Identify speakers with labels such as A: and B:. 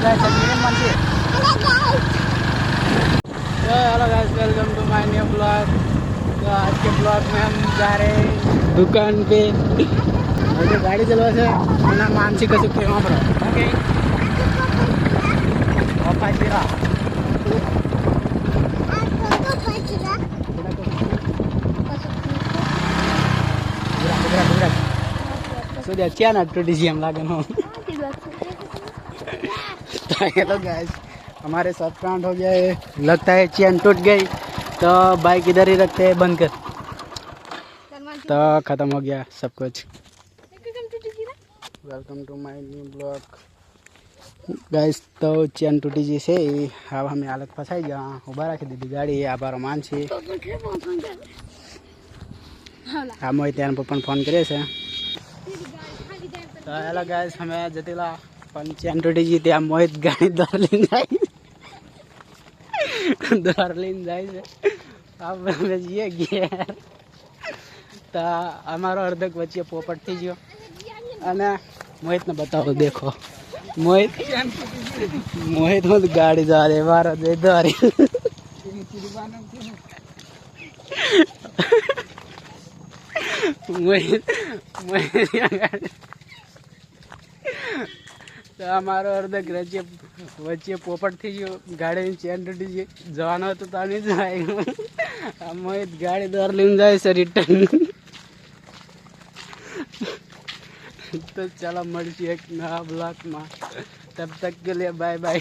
A: Guys hello guys welcome to my new blog. तो आज के ब्लॉग में हम जा रहे हैं दुकान पे और जो गाड़ी चलवा से ना मानसिक कसुक के वहाँ पर ओके ओपाचीरा सुधा क्या ना टूटी जी हम लागन हो। तो गाइस हमारे साथ कांड हो गया है, लगता है चैन टूट गई तो बाइक इधर ही रखते हैं बंद कर। तो ख़त्म हो गया सब कुछ। Welcome to my new blog guys. तो चैन टूटी जी से अब हमें हालत फंसाई गया उभा रखी दीदी गाड़ी आभार मान छी आ मोहित त्यान पप्पा फोन करे से। तो हेलो गाइस हमें जतिला पण चैन टूटी जी त्या मोहित गाड़ी दरलीन जाए છે આપણે જઈએ ઘેર। તો અમારો અર્ધક વચ્ચે પોપટ થઈ ગયો અને મોહિતને બતાવો દેખો મોહિત મત ગાડી जा रहे मारो दे दारी મોહિત તો અમારો અર્ધક વચ્ચે પોપટ થઈ ગયો ગાડીની ચેન તૂટી ગઈ જવાનો હતો તો નહીં જાય આ મોહિત ગાડી દોર લઈને જાય છે રિટર્ન। तो चलो મળીએ એક નવા બ્લોગમાં, तब तक के लिए बाय बाय।